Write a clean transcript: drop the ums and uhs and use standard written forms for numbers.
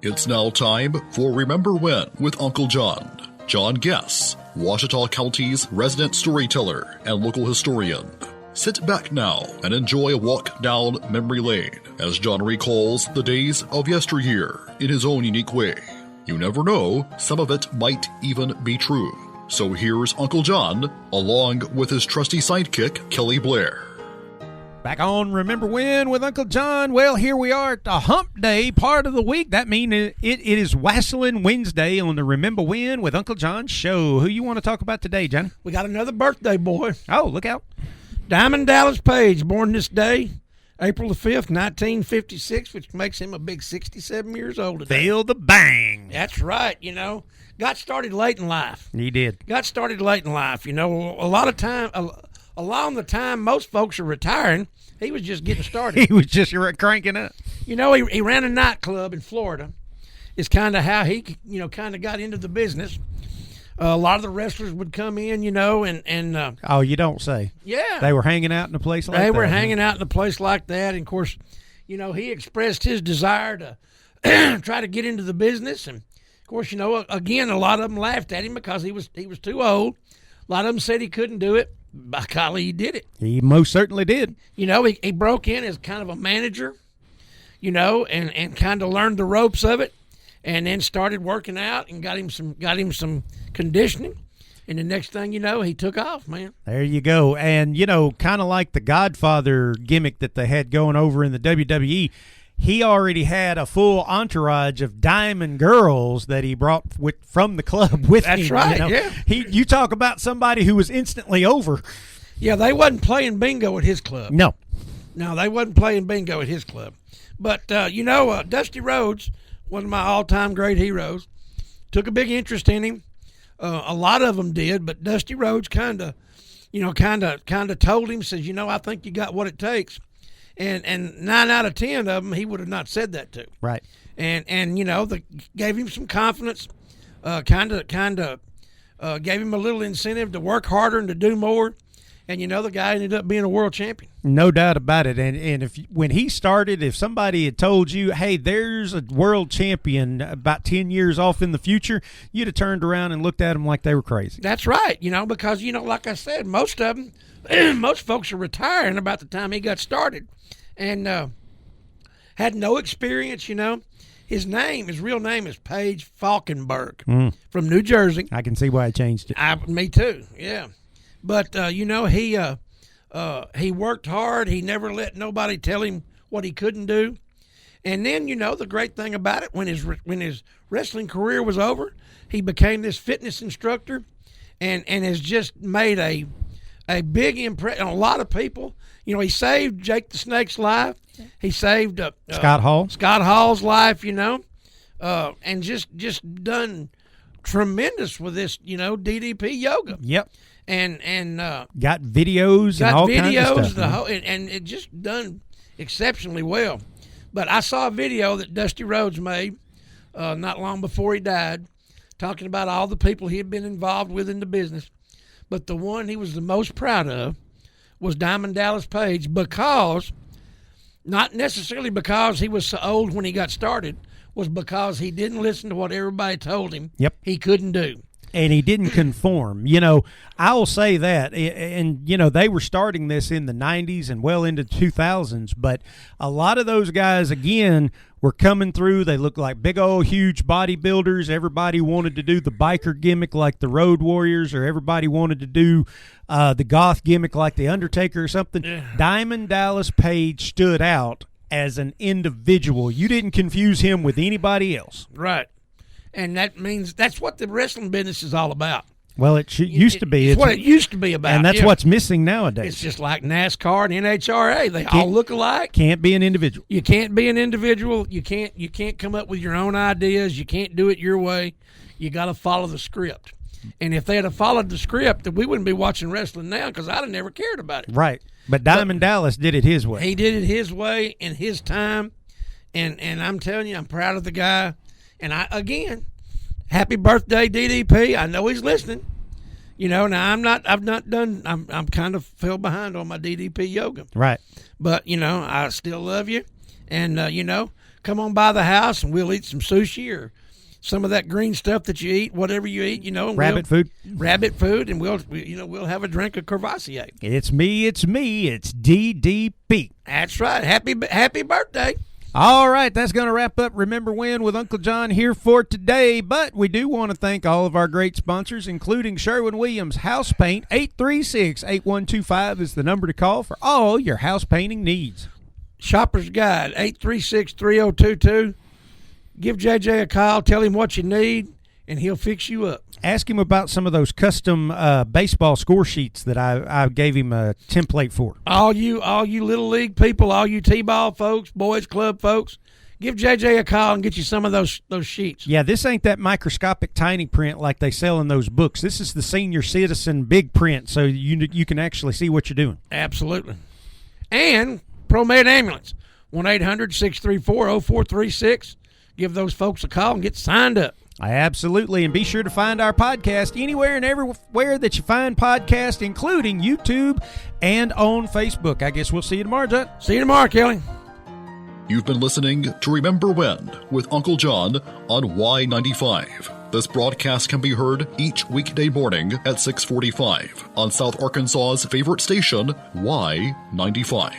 It's now time for Remember When with Uncle John. John Guess, Ouachita County's resident storyteller and local historian. Sit back now and enjoy a walk down memory lane as John recalls the days of yesteryear in his own unique way. You never know, some of it might even be true. So here's Uncle John, along with his trusty sidekick, Kelly Blair. Back on Remember When with Uncle John. Well, here we are at the hump day part of the week. That means it is Wassailing Wednesday on the Remember When with Uncle John show. Who you want to talk about today, Johnny? We got another birthday boy. Oh, look out. Diamond Dallas Page, born this day, April the 5th, 1956, which makes him a big 67 years old today. Feel the bang. That's right, you know. Got started late in life. He did. Got started late in life. You know, a lot of time, along the time most folks are retiring, he was just getting started. He was just cranking up. You know, he ran a nightclub in Florida. It's kind of how he, kind of got into the business. A lot of the wrestlers would come in, and oh, you don't say. Yeah. They were hanging out in a place like that. They were hanging out in a place like that. And, of course, he expressed his desire to try to get into the business. And, of course, again, a lot of them laughed at him because he was too old. A lot of them said he couldn't do it. By golly, he did it. He most certainly did. He broke in as kind of a manager, and kind of learned the ropes of it, and then started working out and got him some conditioning. And the next thing you know, he took off, man. There you go. And, kind of like the Godfather gimmick that they had going over in the WWE, he already had a full entourage of diamond girls that he brought from the club with him. That's right, yeah. You talk about somebody who was instantly over. Yeah, they wasn't playing bingo at his club. No, they wasn't playing bingo at his club. But, Dusty Rhodes, one of my all-time great heroes, took a big interest in him. A lot of them did, but Dusty Rhodes kind of told him, says, I think you got what it takes. And 9 out of 10 of them he would have not said that to. Right. And gave him some confidence, kind of gave him a little incentive to work harder and to do more. And, the guy ended up being a world champion. No doubt about it. And when he started, if somebody had told you, hey, there's a world champion about 10 years off in the future, you'd have turned around and looked at them like they were crazy. That's right, because, like I said, most of them, most folks are retiring about the time he got started and had no experience, His real name is Page Falkenberg from New Jersey. I can see why I changed it. Me too, yeah. But, he worked hard. He never let nobody tell him what he couldn't do. And then, the great thing about it, when his wrestling career was over, he became this fitness instructor and has just made a big impression on a lot of people. He saved Jake the Snake's life. He saved Scott Hall's life, and just done tremendous with this, DDP yoga. Yep. And got videos and all kinds of stuff. And it just done exceptionally well. But I saw a video that Dusty Rhodes made not long before he died, talking about all the people he had been involved with in the business. But the one he was the most proud of was Diamond Dallas Page, because, not necessarily because he was so old when he got started, was because he didn't listen to what everybody told him he couldn't do. And he didn't conform. I'll say that. And, they were starting this in the 90s and well into 2000s. But a lot of those guys, again, were coming through. They looked like big old huge bodybuilders. Everybody wanted to do the biker gimmick like the Road Warriors, or everybody wanted to do the goth gimmick like the Undertaker or something. Yeah. Diamond Dallas Page stood out as an individual. You didn't confuse him with anybody else. Right. And that means that's what the wrestling business is all about. Well, it used to be. It's what it used to be about. And that's what's missing nowadays. It's just like NASCAR and NHRA. They all look alike. Can't be an individual. You can't be an individual. You can't come up with your own ideas. You can't do it your way. You got to follow the script. And if they had followed the script, then we wouldn't be watching wrestling now, because I'd have never cared about it. Right. But Diamond Dallas did it his way. He did it his way in his time. And I'm telling you, I'm proud of the guy. And again, happy birthday, DDP. I know he's listening. Now I'm kind of fell behind on my DDP yoga. Right. But, I still love you. And, come on by the house and we'll eat some sushi or some of that green stuff that you eat, whatever you eat, and Rabbit food, and we'll have a drink of Courvoisier. It's me, it's DDP. That's right. Happy birthday. All right, that's going to wrap up Remember When with Uncle John here for today. But we do want to thank all of our great sponsors, including Sherwin-Williams House Paint. 836-8125 is the number to call for all your house painting needs. Shopper's Guide, 836-3022. Give JJ a call, tell him what you need, and he'll fix you up. Ask him about some of those custom baseball score sheets that I gave him a template for. All you Little League people, all you T-ball folks, boys club folks, give JJ a call and get you some of those sheets. Yeah, this ain't that microscopic tiny print like they sell in those books. This is the senior citizen big print, so you can actually see what you're doing. Absolutely. And ProMed Ambulance, 1-800-634-0436. Give those folks a call and get signed up. Absolutely, and be sure to find our podcast anywhere and everywhere that you find podcasts, including YouTube and on Facebook. I guess we'll see you tomorrow, John. See you tomorrow, Kelly. You've been listening to Remember When with Uncle John on Y95. This broadcast can be heard each weekday morning at 6:45 on South Arkansas's favorite station, Y95.